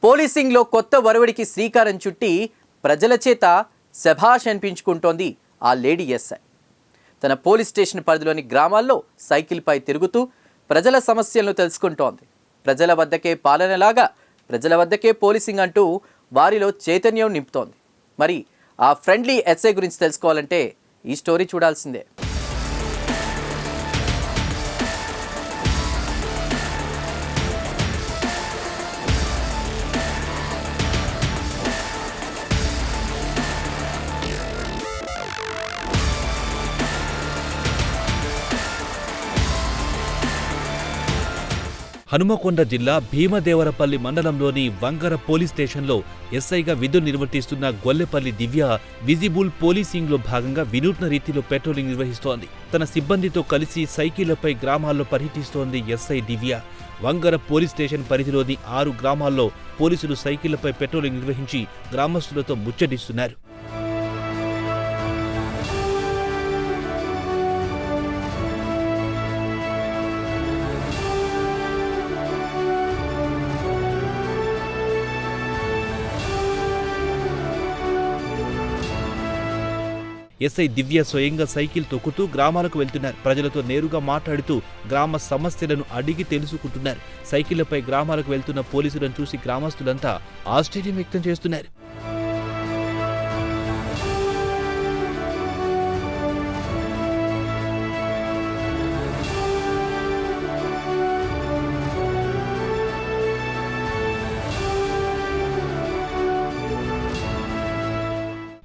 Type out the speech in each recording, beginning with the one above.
పోలీసింగ్లో కొత్త వరవడికి శ్రీకారం చుట్టి ప్రజల చేత శభాష్ అనిపించుకుంటోంది ఆ లేడీ ఎస్ఐ. తన పోలీస్ స్టేషన్ పరిధిలోని గ్రామాల్లో సైకిల్పై తిరుగుతూ ప్రజల సమస్యలను తెలుసుకుంటోంది. ప్రజల వద్దకే పాలనలాగా ప్రజల వద్దకే పోలీసింగ్ అంటూ వారిలో చైతన్యం నింపుతోంది. మరి ఆ ఫ్రెండ్లీ ఎస్ఐ గురించి తెలుసుకోవాలంటే ఈ స్టోరీ చూడాల్సిందే. హనుమకొండ జిల్లా భీమదేవరపల్లి మండలంలోని వంగర పోలీస్ స్టేషన్లో ఎస్ఐగా విధులు నిర్వర్తిస్తున్న గొల్లెపల్లి దివ్య విజిబుల్ పోలీసింగ్లో భాగంగా వినూత్న రీతిలో పెట్రోలింగ్ నిర్వహిస్తోంది. తన సిబ్బందితో కలిసి సైకిళ్లపై గ్రామాల్లో పర్యటిస్తోంది ఎస్ఐ దివ్య. వంగర పోలీస్ స్టేషన్ పరిధిలోని 6 గ్రామాల్లో పోలీసులు సైకిళ్లపై పెట్రోలింగ్ నిర్వహించి గ్రామస్తులతో ముచ్చటిస్తున్నారు. ఎస్ఐ దివ్య స్వయంగా సైకిల్ తొక్కుతూ గ్రామాలకు వెళ్తున్నారు. ప్రజలతో నేరుగా మాట్లాడుతూ గ్రామ సమస్యలను అడిగి తెలుసుకుంటున్నారు. సైకిళ్లపై గ్రామాలకు వెళ్తున్న పోలీసులను చూసి గ్రామస్తులంతా ఆశ్చర్యం వ్యక్తం చేస్తున్నారు.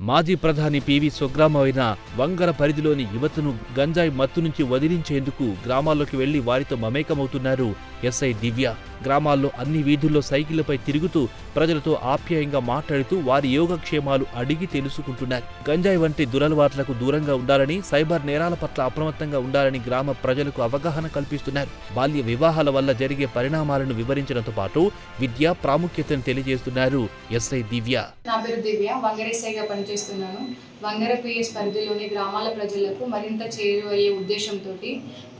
మాజీ ప్రధాని పివి స్వగ్రామమైన వంగర పరిధిలోని యువతను గంజాయి మత్తు నుంచి వదిలించేందుకు గ్రామాల్లోకి వెళ్లి వారితో మమేకమవుతున్నారు ఎస్ఐ దివ్య. గ్రామాల్లో అన్ని వీధుల్లో సైకిళ్లపై తిరుగుతూ ప్రజలతో ఆప్యాయంగా మాట్లాడుతూ వారి యోగక్షేమాలు అడిగి తెలుసుకుంటున్నారు. గంజాయి వంటి దురలవాట్లకు దూరంగా ఉండాలని, సైబర్ నేరాల పట్ల అప్రమత్తంగా ఉండాలని గ్రామ ప్రజలకు అవగాహన కల్పిస్తున్నారు. బాల్య వివాహాల వల్ల జరిగే పరిణామాలను వివరించడంతో పాటు విద్యా ప్రాముఖ్యతను తెలియజేస్తున్నారు ఎస్ఐ దివ్య. నా పేరు దివ్య, వంగర ఎస్ఐగా పనిచేస్తున్నాను. వంగర పిఎస్ పరిధిలోని గ్రామాల ప్రజలకు మరింత చేరువయ్యే ఉద్దేశంతో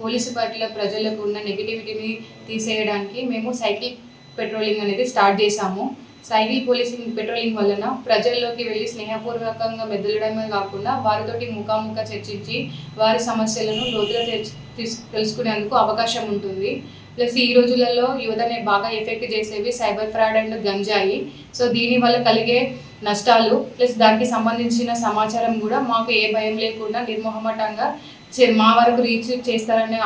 పోలీసు పట్ల ప్రజలకు ఉన్న నెగిటివిటీని తీసేయడానికి మేము సైకిల్ పెట్రోలింగ్ అనేది స్టార్ట్ చేశాము. సైకిల్ పోలీసింగ్ పెట్రోలింగ్ వలన ప్రజల్లోకి వెళ్ళి స్నేహపూర్వకంగా మెదలడమే కాకుండా వారితోటి ముఖాముఖ చర్చించి వారి సమస్యలను లోతుగా తెలుసుకునేందుకు అవకాశం ఉంటుంది. ప్లస్ ఈ రోజులలో యువతని బాగా ఎఫెక్ట్ చేసేవి సైబర్ ఫ్రాడ్ అండ్ గంజాయి. సో దీనివల్ల కలిగే నష్టాలు ప్లస్ దానికి సంబంధించిన సమాచారం కూడా మాకు ఏ భయం లేకుండా నిర్మోహమాటంగా మా వరకు రీచ్ చేస్తారనే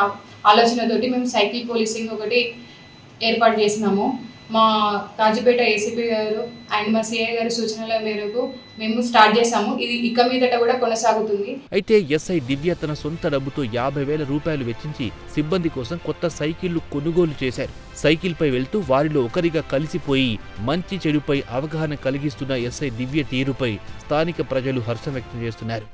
ఆలోచనతోటి మేము సైకిల్ పోలీసింగ్ ఒకటి ఏర్పాటు చేసినాము. మా కాజీపేట ఏసీపీ గారు అండ్ మా సిఐ గారి సూచనల మేరకు మేము స్టార్ట్ చేశాము. ఇది ఇక మీదట కూడా కొనసాగుతుంది. అయితే ఎస్ఐ దివ్య తన సొంత డబ్బుతో 50,000 రూపాయలు వెచ్చించి సిబ్బంది కోసం కొత్త సైకిళ్లు కొనుగోలు చేశారు. సైకిల్పై వెళ్తూ వారిలో ఒకరిగా కలిసిపోయి మంచి చెడుపై అవగాహన కలిగిస్తున్న ఎస్ఐ దివ్య తీరుపై స్థానిక ప్రజలు హర్షం వ్యక్తం చేస్తున్నారు.